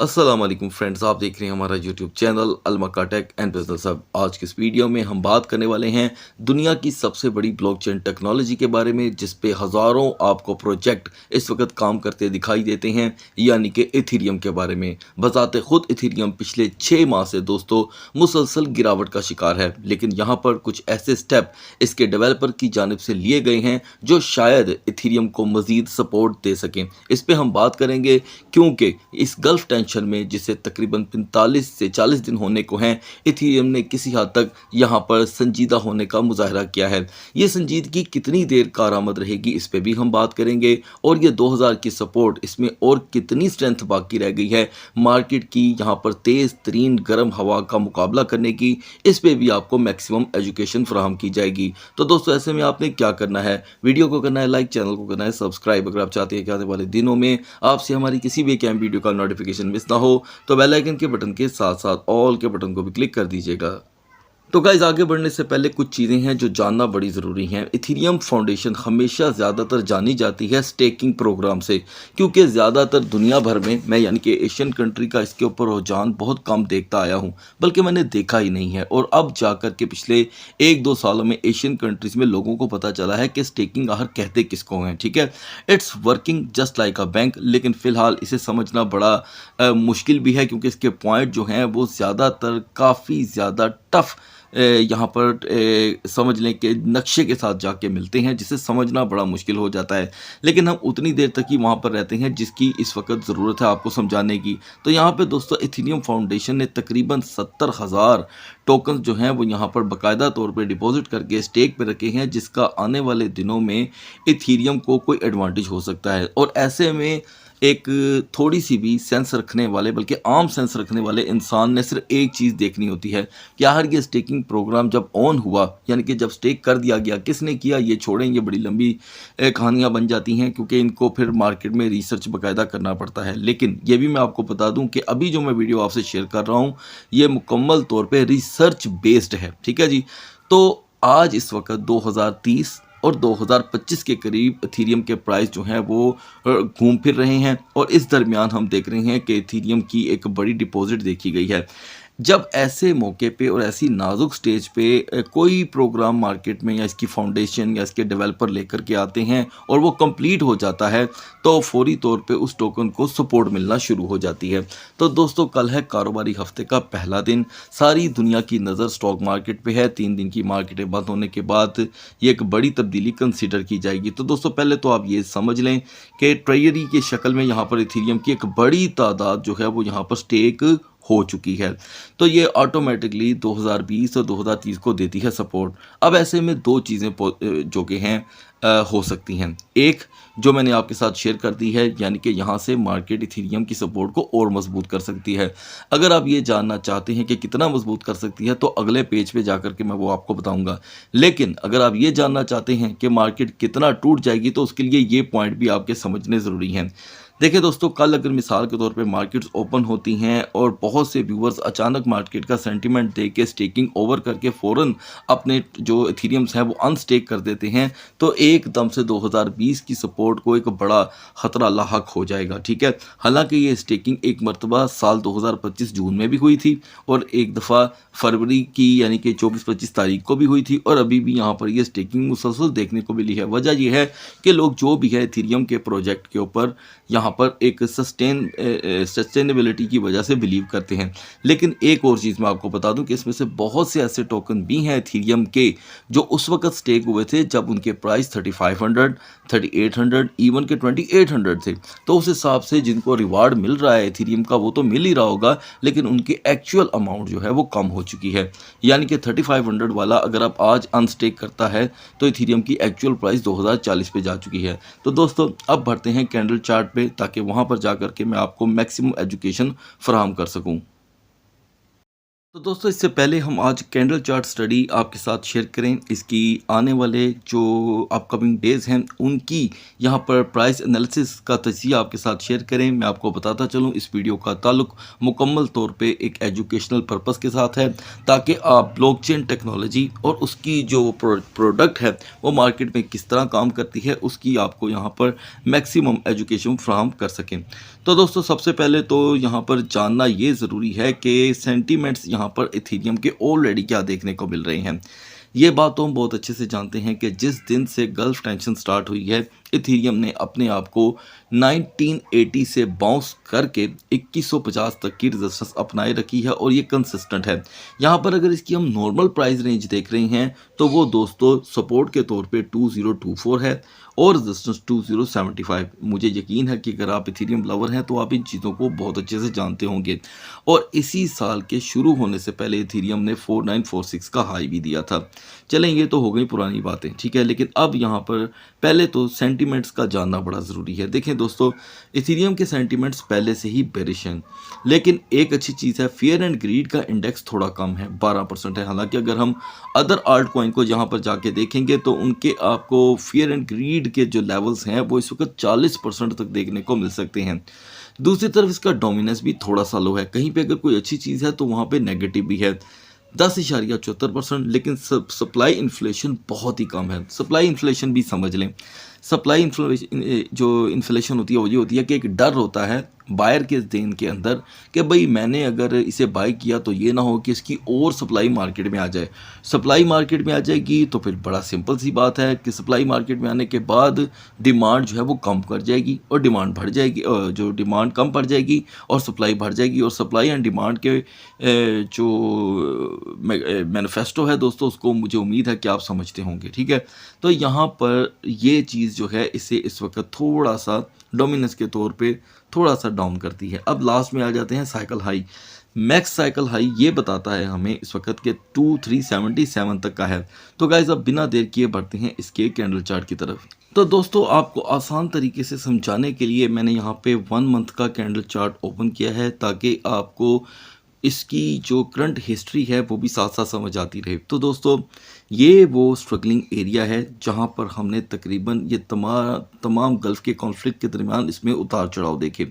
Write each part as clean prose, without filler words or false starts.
अस्सलाम वालेकुम फ्रेंड्स, आप देख रहे हैं हमारा यूट्यूब चैनल अलमका टेक एंड बिजनेस हब। आज की इस वीडियो में हम बात करने वाले हैं दुनिया की सबसे बड़ी ब्लॉकचेन टेक्नोलॉजी के बारे में, जिस पे हज़ारों आपको प्रोजेक्ट इस वक्त काम करते दिखाई देते हैं, यानी कि इथेरियम के बारे में। बजाते खुद इथेरियम पिछले 6 माह से दोस्तों मुसलसल गिरावट का शिकार है, लेकिन यहाँ पर कुछ ऐसे स्टेप इसके डेवलपर की जानिब से लिए गए हैं जो शायद इथेरियम को मज़ीद सपोर्ट दे सकें। इस पर हम बात करेंगे क्योंकि इस गल्फ टेंशन में, जिसे तकरीबन 45 से 40 दिन होने को हैं, इथेरियम ने किसी हद तक यहाँ पर संजीदा होने का मुजाहरा किया है। ये संजीदगी कितनी देर कारआमद रहेगी, इस पे भी हम बात करेंगे, और ये 2000 की सपोर्ट, इसमें और कितनी स्ट्रेंथ बाकी रह गई है मार्केट की यहाँ पर तेज़ तरीन गर्म हवा का मुकाबला करने की, इस पे भी आपको मैक्सिमम एजुकेशन फराहम की जाएगी। तो दोस्तों ऐसे में आपने क्या करना है, वीडियो को करना है लाइक, चैनल को करना है सब्सक्राइब। अगर आप चाहते हैं कि आने वाले दिनों में आपसे हमारी किसी भी कैम वीडियो का नोटिफिकेशन मिस ना हो, तो बेल आइकन के बटन के साथ साथ ऑल के बटन को भी क्लिक कर दीजिएगा। तो गाइस, आगे बढ़ने से पहले कुछ चीज़ें हैं जो जानना बड़ी ज़रूरी हैं। इथेरियम फाउंडेशन हमेशा ज़्यादातर जानी जाती है स्टेकिंग प्रोग्राम से, क्योंकि ज़्यादातर दुनिया भर में मैं यानी कि एशियन कंट्री का इसके ऊपर रुझान बहुत कम देखता आया हूँ, बल्कि मैंने देखा ही नहीं है। और अब जाकर के पिछले 1-2 सालों में एशियन कंट्रीज़ में लोगों को पता चला है कि स्टेकिंग आखिर कहते किसको हैं। ठीक है, it's working just like a bank, लेकिन फ़िलहाल इसे समझना बड़ा मुश्किल भी है, क्योंकि इसके पॉइंट जो हैं वो ज़्यादातर काफ़ी ज़्यादा टफ़ यहाँ पर समझ लें कि नक्शे के साथ जाके मिलते हैं, जिसे समझना बड़ा मुश्किल हो जाता है। लेकिन हम उतनी देर तक ही वहाँ पर रहते हैं जिसकी इस वक्त ज़रूरत है आपको समझाने की। तो यहाँ पे दोस्तों इथेरियम फाउंडेशन ने तकरीबन 70,000 टोकन जो हैं वो यहाँ पर बाकायदा तौर पे डिपॉजिट करके स्टेक पे रखे हैं, जिसका आने वाले दिनों में इथेरियम को कोई एडवांटेज हो सकता है। और ऐसे में एक थोड़ी सी भी सेंस रखने वाले, बल्कि आम सेंस रखने वाले इंसान ने सिर्फ एक चीज़ देखनी होती है कि आखिर ये स्टेकिंग प्रोग्राम जब ऑन हुआ, यानी कि जब स्टेक कर दिया गया, किसने किया ये छोड़ें, ये बड़ी लंबी कहानियाँ बन जाती हैं, क्योंकि इनको फिर मार्केट में रिसर्च बाकायदा करना पड़ता है। लेकिन ये भी मैं आपको बता दूं कि अभी जो मैं वीडियो आपसे शेयर कर रहा हूँ ये मुकम्मल तौर पर रिसर्च बेस्ड है। ठीक है जी, तो आज इस वक्त 2030 और 2025 के करीब इथेरियम के प्राइस जो हैं वो घूम फिर रहे हैं, और इस दरमियान हम देख रहे हैं कि इथेरियम की एक बड़ी डिपॉजिट देखी गई है। जब ऐसे मौके पे और ऐसी नाजुक स्टेज पे कोई प्रोग्राम मार्केट में या इसकी फाउंडेशन या इसके डेवलपर लेकर के आते हैं और वो कंप्लीट हो जाता है, तो फौरी तौर पे उस टोकन को सपोर्ट मिलना शुरू हो जाती है। तो दोस्तों कल है कारोबारी हफ्ते का पहला दिन, सारी दुनिया की नज़र स्टॉक मार्केट पे है। 3 दिन की मार्केटें बंद होने के बाद ये एक बड़ी तब्दीली कंसीडर की जाएगी। तो दोस्तों पहले तो आप ये समझ लें कि ट्रेजरी की शक्ल में यहाँ पर इथेरियम की एक बड़ी तादाद जो है वो यहाँ पर स्टेक हो चुकी है। तो ये ऑटोमेटिकली 2020 और 2030 को देती है सपोर्ट। अब ऐसे में 2 चीज़ें जो कि हैं हो सकती हैं। एक जो मैंने आपके साथ शेयर कर दी है, यानी कि यहाँ से मार्केट इथेरियम की सपोर्ट को और मजबूत कर सकती है। अगर आप ये जानना चाहते हैं कि कितना मजबूत कर सकती है, तो अगले पेज पे जाकर के मैं वो आपको बताऊंगा। लेकिन अगर आप ये जानना चाहते हैं कि मार्केट कितना टूट जाएगी, तो उसके लिए ये पॉइंट भी आपके समझने ज़रूरी हैं। देखिए दोस्तों, कल अगर मिसाल के तौर पे मार्केट्स ओपन होती हैं और बहुत से व्यूवर्स अचानक मार्केट का सेंटीमेंट देख के स्टेकिंग ओवर करके फ़ौरन अपने जो इथेरियम्स हैं वो अनस्टेक कर देते हैं, तो एकदम से 2020 की सपोर्ट को एक बड़ा ख़तरा लाहक हो जाएगा। ठीक है, हालांकि ये स्टेकिंग एक मरतबा साल 2025 जून में भी हुई थी, और एक दफ़ा फरवरी की यानी कि 24-25 तारीख को भी हुई थी, और अभी भी यहाँ पर ये स्टेकिंग मुसलसल देखने को मिली है। वजह यह है कि लोग जो भी है इथेरियम के प्रोजेक्ट के ऊपर यहाँ पर एक सस्टेनेबिलिटी की वजह से बिलीव करते हैं। लेकिन एक और चीज़ मैं आपको बता दूं कि इसमें से बहुत से ऐसे टोकन भी हैं इथेरियम के जो उस वक्त स्टेक हुए थे जब उनके प्राइस 3500, 3800, इवन के 2800 थे। तो उस हिसाब से जिनको रिवार्ड मिल रहा है इथेरियम का वो तो मिल ही रहा होगा, लेकिन उनकी एक्चुअल अमाउंट जो है वो कम हो चुकी है। यानी कि 3500 वाला अगर आप आज अनस्टेक करता है तो इथेरियम की एक्चुअल प्राइस 2040 पे जा चुकी है। तो दोस्तों अब बढ़ते हैं कैंडल चार्ट पे, ताकि वहाँ पर जाकर के मैं आपको मैक्सिमम एजुकेशन फराहम कर सकूँ। तो दोस्तों इससे पहले हम आज कैंडल चार्ट स्टडी आपके साथ शेयर करें, इसकी आने वाले जो अपकमिंग डेज़ हैं उनकी यहाँ पर प्राइस एनालिसिस का तजिया आपके साथ शेयर करें। मैं आपको बताता चलूँ, इस वीडियो का ताल्लुक मुकम्मल तौर पे एक एजुकेशनल पर्पस के साथ है, ताकि आप ब्लॉकचेन टेक्नोलॉजी और उसकी जो प्रोडक्ट है वो मार्केट में किस तरह काम करती है उसकी आपको यहाँ पर मैक्सिमम एजुकेशन फ्राहम कर सकें। तो दोस्तों सबसे पहले तो यहाँ पर जानना ये ज़रूरी है कि सेंटीमेंट्स यहाँ पर इथेरियम के ऑलरेडी क्या देखने को मिल रहे हैं। ये बात तो हम बहुत अच्छे से जानते हैं कि जिस दिन से गल्फ टेंशन स्टार्ट हुई है, इथेरियम ने अपने आप को 1980 से बाउंस करके 2150 तक की रेजिस्टेंस अपनाए रखी है और ये कंसिस्टेंट है। यहाँ पर अगर इसकी हम नॉर्मल प्राइस रेंज देख रहे हैं तो वो दोस्तों सपोर्ट के तौर पे 2024 है और रेजिस्टेंस 2075। मुझे यकीन है कि अगर आप इथेरियम लवर हैं तो आप इन चीज़ों को बहुत अच्छे से जानते होंगे। और इसी साल के शुरू होने से पहले इथेरियम ने 4946 का हाई भी दिया था। चलें, ये तो हो गई पुरानी बातें, ठीक है। लेकिन अब यहाँ पर पहले तो सेंटीमेंट्स का जानना बड़ा ज़रूरी है। देखें दोस्तों, इथेरियम के सेंटीमेंट्स पहले से ही बेरिश हैं, लेकिन एक अच्छी चीज़ है, फियर एंड ग्रीड का इंडेक्स थोड़ा कम है, 12% है। हालांकि अगर हम अदर आल्ट कॉइन को यहाँ पर जाके देखेंगे तो उनके आपको फियर एंड ग्रीड के जो लेवल्स हैं वो इस वक्त 40% तक देखने को मिल सकते हैं। दूसरी तरफ इसका डोमिनेंस भी थोड़ा सा लो है, कहीं पे अगर कोई अच्छी चीज़ है तो वहाँ पे नेगेटिव भी है 10.74%। लेकिन सप्लाई इन्फ्लेशन बहुत ही कम है। सप्लाई इन्फ्लेशन भी समझ लें, सप्लाई इन्फ्लेशन जो इन्फ्लेशन होती है वो ये होती है कि एक डर होता है बायर के देन के अंदर कि भाई मैंने अगर इसे बाय किया तो ये ना हो कि इसकी और सप्लाई मार्केट में आ जाए। सप्लाई मार्केट में आ जाएगी तो फिर बड़ा सिंपल सी बात है कि सप्लाई मार्केट में आने के बाद डिमांड जो है वो कम कर जाएगी और डिमांड बढ़ जाएगी, जो डिमांड कम पड़ जाएगी और सप्लाई बढ़ जाएगी। और सप्लाई एंड डिमांड के जो मैनिफेस्टो है दोस्तों, उसको मुझे उम्मीद है कि आप समझते होंगे, ठीक है। तो यहाँ पर ये चीज़ जो है इसे इस वक्त थोड़ा सा डोमिनेंस के तौर पे थोड़ा सा डाउन करती है। अब लास्ट में आ जाते हैं cycle high. Max cycle high ये बताता है हमें इस वक्त के 2377 तक का है। तो गाइज अब बिना देर किए बढ़ते हैं इसके कैंडल चार्ट की तरफ। तो दोस्तों आपको आसान तरीके से समझाने के लिए मैंने यहाँ पे 1 मंथ का कैंडल चार्ट ओपन किया है, ताकि आपको इसकी जो करंट हिस्ट्री है वो भी साथ साथ समझ आती रहे। तो दोस्तों ये वो स्ट्रगलिंग एरिया है जहाँ पर हमने तकरीबन ये तमाम गल्फ़ के कॉन्फ्लिक्ट के दरमियान इसमें उतार चढ़ाव देखे।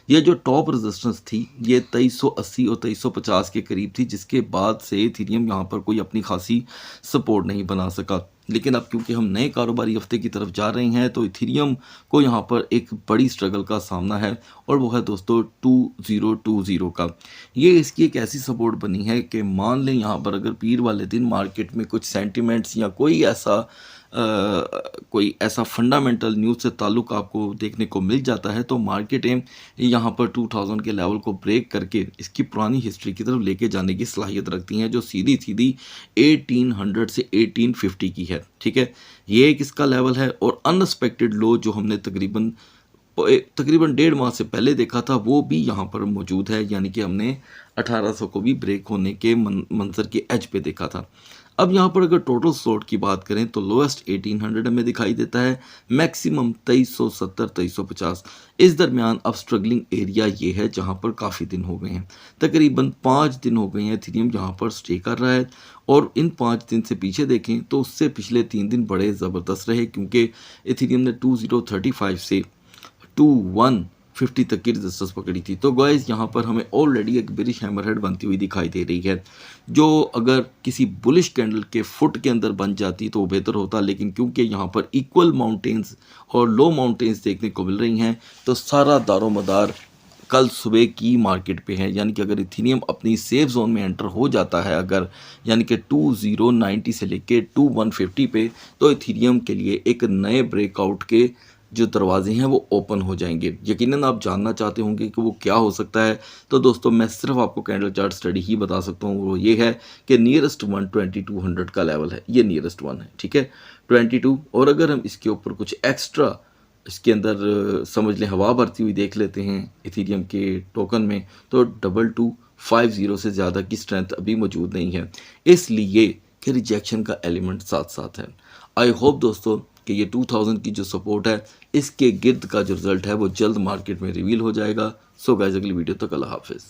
ये जो टॉप रेजिस्टेंस थी ये 2380 और 2350 के करीब थी, जिसके बाद से इथेरियम यहाँ पर कोई अपनी खासी सपोर्ट नहीं बना सका। लेकिन अब क्योंकि हम नए कारोबारी हफ्ते की तरफ जा रहे हैं तो इथेरियम को यहाँ पर एक बड़ी स्ट्रगल का सामना है और वो है दोस्तों 2020 का। ये इसकी एक ऐसी सपोर्ट बनी है कि मान लें यहाँ पर अगर पीर वाले दिन मार्केट में कुछ सेंटिमेंट्स या कोई ऐसा फंडामेंटल न्यूज़ से ताल्लुक़ आपको देखने को मिल जाता है तो मार्केटें यहाँ पर 2000 के लेवल को ब्रेक करके इसकी पुरानी हिस्ट्री की तरफ लेके जाने की सलाहियत रखती हैं, जो सीधी सीधी 1800 से 1850 की है, ठीक है। ये एक इसका लेवल है। और अनएक्सपेक्टेड लो जो हमने तकरीबन 1.5 माह से पहले देखा था वो भी यहाँ पर मौजूद है, यानी कि हमने 1800 को भी ब्रेक होने के मंजर के एज पे देखा था। अब यहाँ पर अगर टोटल स्लॉट की बात करें तो लोएस्ट 1800 हमें दिखाई देता है, मैक्सिमम 2370 2350। इस दरमियान अब स्ट्रगलिंग एरिया ये है जहाँ पर काफ़ी दिन हो गए हैं, तकरीबन 5 दिन हो गए हैं इथेरियम यहाँ पर स्टे कर रहा है। और इन 5 दिन से पीछे देखें तो उससे पिछले 3 दिन बड़े ज़बरदस्त रहे, क्योंकि इथेरियम ने 2035 से 2150 तक की रेजिस्टेंस पकड़ी थी। तो गाइस यहाँ पर हमें ऑलरेडी एक बेरिश हैमरहेड बनती हुई दिखाई दे रही है, जो अगर किसी बुलिश कैंडल के फुट के अंदर बन जाती तो बेहतर होता। लेकिन क्योंकि यहाँ पर इक्वल माउंटेन्स और लो माउंटेन्स देखने को मिल रही हैं तो सारा दारोमदार कल सुबह की मार्केट पे है। यानी कि अगर इथेरियम अपनी सेफ जोन में एंटर हो जाता है अगर, यानी कि 2090 से लेके 2150 पे, तो इथेरियम के लिए एक नए ब्रेकआउट के जो दरवाजे हैं वो ओपन हो जाएंगे। यकीनन आप जानना चाहते होंगे कि वो क्या हो सकता है। तो दोस्तों मैं सिर्फ आपको कैंडल चार्ट स्टडी ही बता सकता हूँ, वो ये है कि नियरेस्ट वन 2200 का लेवल है, ये नियरेस्ट वन है, ठीक है 22। और अगर हम इसके ऊपर कुछ एक्स्ट्रा इसके अंदर समझ लें हवा भरती हुई देख लेते हैं इथेरियम के टोकन में, तो 2250 से ज़्यादा की स्ट्रेंथ अभी मौजूद नहीं है, इसलिए कि रिजेक्शन का एलिमेंट साथ साथ है। आई होप दोस्तों कि ये 2000 की जो सपोर्ट है इसके गिर्द का जो रिजल्ट है वो जल्द मार्केट में रिवील हो जाएगा। सो गाइस अगली वीडियो तक अल्लाह हाफिज़।